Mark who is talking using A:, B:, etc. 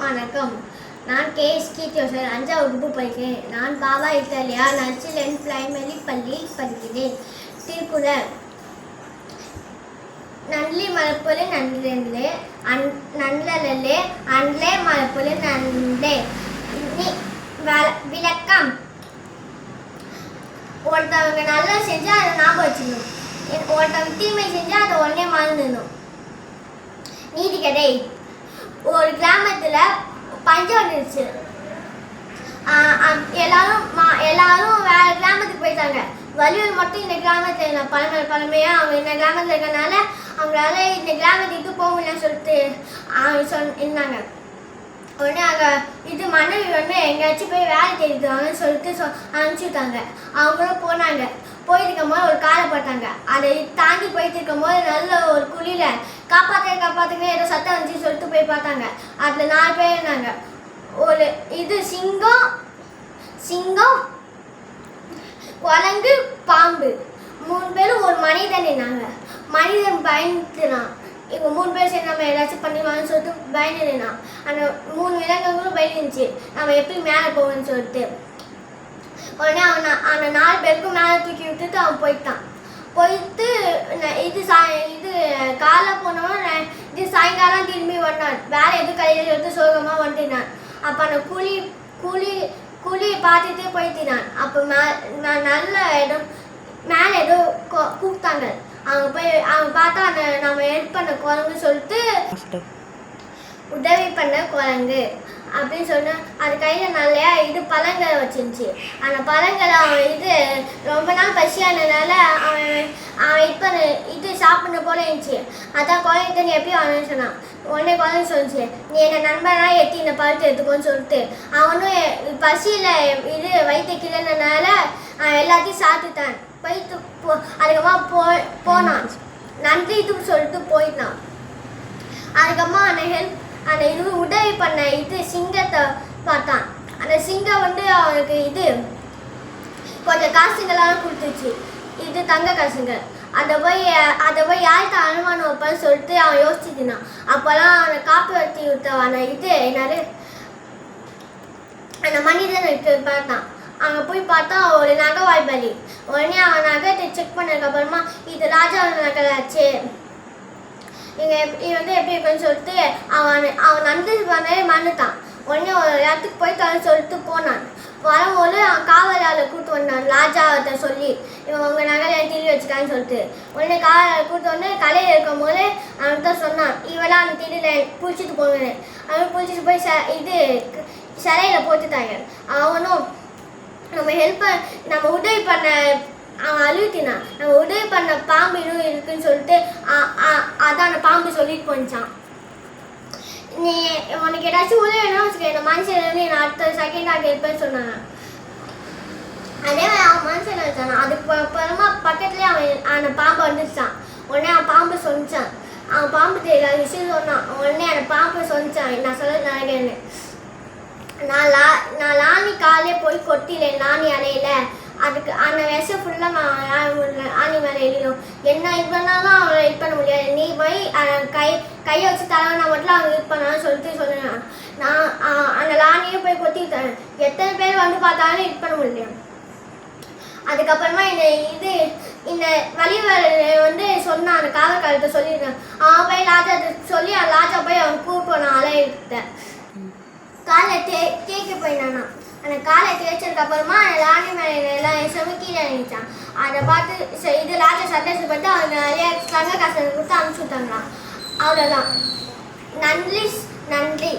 A: வணக்கம். நான் கே.எஸ். கீர்த்திவாசன் 5ஆம் வகுப்பு படிக்கிறேன். நான் பாபா இத்தாலியா நர்சிலன் பிரைமரி பள்ளியில் படிக்கிறேன். திருக்குறள். நன்றி மறப்பொரு நன்றிலே நன்றலே அன்றே மறப்பொரு நன்றே. விளக்கம். ஒருத்தவங்க நல்லா செஞ்சா அதை ஞாபகம் வச்சுக்கணும். ஒருத்தவங்க தீமை செஞ்சா அதை உடனே மறந்துடணும். நீதிக்கதை. ஒரு கிராமத்துல பஞ்சம் வந்துருச்சு. எல்லாரும் வேற கிராமத்துக்கு போயிட்டாங்க. வள்ளுவர் மட்டும் இந்த கிராமத்துல பழமையா அவங்க இந்த கிராமத்துல இருக்கனால அவங்களால இந்த கிராமத்துக்கு போக முடியலன்னு சொல்லிட்டு இருந்தாங்க. உடனே இது மனைவி எங்கேயாச்சும் போய் வேலை தேடிக்குவாங்கன்னு சொல்லிட்டு அனுப்பிச்சுட்டாங்க. அவங்களும் போனாங்க. போயிருக்கும் போது ஒரு காலை போட்டாங்க. அதை தாண்டி போயிட்டு இருக்கும் போது நல்ல ஒரு குழியில காப்பாத்துங்க ஏதோ சத்தம் வந்துச்சு சொல்லிட்டு போய் பார்த்தாங்க. அதுல 4 பேர் இருந்தாங்க. ஒரு சிங்கம் குரங்கு பாம்பு 3 பேரும் ஒரு மனிதன் இருந்தாங்க. மனிதன் பயந்துனான். இவங்க 3 பேர் சரி நம்ம ஏதாச்சும் பண்ணிடுவாங்கன்னு சொல்லிட்டு பயந்துனான். அந்த 3 விலங்குகளும் பயந்துச்சு நம்ம எப்படி மேலே போவோம்னு சொல்லிட்டு. உடனே அந்த 4 பேருக்கும் மேலே தூக்கி விட்டுட்டு அவன் போயிட்டான். போயிட்டு இது காலை போனவன் இது சாயங்காலம் திரும்பி வந்தான். வேலை எதுவும் கையில் எடுத்து சோகமாக வந்துட்டான். அப்போ அந்த குழி பார்த்துட்டு போயிட்டான். அப்போ நல்ல இடம் மேலே ஏதோ கூப்பிட்டாங்க. அவங்க பார்த்தா அந்த நம்ம ஹெல்ப் பண்ண குரங்கு சொல்லிட்டு உதவி பண்ண குரங்கு அப்படின்னு சொன்னா அது கையில் நல்லையா இது பழங்களை வச்சிருந்துச்சு. அந்த பழங்களை அவன் ரொம்ப நாள் பசியானதுனால அவன் இப்போ இது சாப்பிட்ற போல இருந்துச்சு. அதான் குழந்தை நீ எப்படி அவனு சொன்னான். உடனே குழந்தை சொல்லிச்சு நீ என்னை நண்பனா எத்தி இந்த பழத்தை எடுத்துக்கோன்னு சொல்லிட்டு அவனும் பசியில் வயிற்று கிளறனால எல்லாத்தையும் சாப்பிட்டுட்டான். அதுக்கப்புறமா போனான். நன்றி இதுன்னு சொல்லிட்டு போயிட்டான். அதுக்கப்புறமா அந்த உதவி பண்ண சிங்கத்தை பார்த்தான். அந்த சிங்கம் அவனுக்கு கொஞ்சம் காசுங்களாம் கொடுத்துச்சு. தங்க காசுங்கள். அதை போய் யாருக்கு அனுமானம் வைப்பான்னு சொல்லிட்டு அவன் யோசிச்சுட்டான். அப்போல்லாம் அவனை காப்பாற்றி விட்டவன என்னது அந்த மனிதனுக்கு பார்த்தான். அங்கே போய் பார்த்தா ஒரு நகை வாய்ப்பலி. உடனே அவன் நகத்தை செக் பண்ணதுக்கப்புறமா இது ராஜாவோட நகையாச்சு இவன் எப்படி இருக்குன்னு சொல்லிட்டு அவன் நன்றி பண்ணவே மறந்துட்டான். உடனே ஒரு இடத்துக்கு போய் சொல்லிட்டு போனான். வரும்போது அவன் காவலாளை கூப்பிட்டு வந்தான். ராஜாவத்தை சொல்லி இவன் உங்கள் நகையை திருடி வச்சுட்டான்னு சொல்லிட்டு. உடனே காவலாளை கூப்பிட்டு வந்து கலையில் இருக்கும் போது அவன்கிட்ட சொன்னான் இவெல்லாம் அந்த திருட பிடிச்சிட்டு போங்கன்னு. அவன் பிடிச்சிட்டு போய் சிலையில் போட்டுட்டாங்க. அவனும் நம்ம உதவி பண்ண அவன் அழுத்தினான். நம்ம உதவி பண்ண பாம்பு இன்னும் இருக்குன்னு சொல்லிட்டு அதான் அந்த பாம்பு சொல்லிட்டு போனிச்சான். நீ உனக்கு ஏதாச்சும் உதவினா வச்சுக்க இந்த மனுஷன் நான் அடுத்த செகண்டாக இருப்பேன்னு சொன்னாங்க. அதே மாதிரி அவன் மனுஷன் வச்சான். அதுக்கு அப்புறமா பக்கத்துலேயே அவன் அந்த பாம்பை வந்துச்சான். உடனே அவன் பாம்பு சொன்னான். அவன் பாம்பு தெரியாது விஷயம் சொன்னான். உடனே அந்த பாம்பு சொன்னான் நான் சொல்ல நினைக்கிறேன்னு. நான் லானி காலையே போய் கொட்டிலேன் லானி அலையில. அதுக்கு அந்த விஷம் ஃபுல்லாக நான் ஆணி மேலே எழுதிடும். என்ன இது பண்ணாலும் அவனை இது பண்ண முடியாது. நீ போய் கையை வச்சு தரவனா மட்டும் அவங்க இது பண்ணான்னு சொல்லிட்டு சொன்னேன். நான் அந்த லானியே போய் கொத்திட்டேன். எத்தனை பேர் பார்த்தாலும் இது பண்ண முடியும். அதுக்கப்புறமா இந்த வழிவரை சொன்னான். அந்த காவல்காலத்தை சொல்லியிருக்கேன். அவன் போய் ராஜா சொல்லி ராஜா போய் அவன் கூப்பிட்டு அலையிட்டேன். காலை தேய்க்க போயினானா. அந்த காலை தேய்ச்சதுக்கு அப்புறமா அந்த லானி மேலே எல்லாம் கீழே நினைச்சான். அதை பார்த்து ராஜா சந்தோஷப்பட்டு அவங்க நிறைய தங்க காசு கொடுத்து அனுப்பிச்சு விட்டாங்களாம். அவ்வளோதான். நன்றி.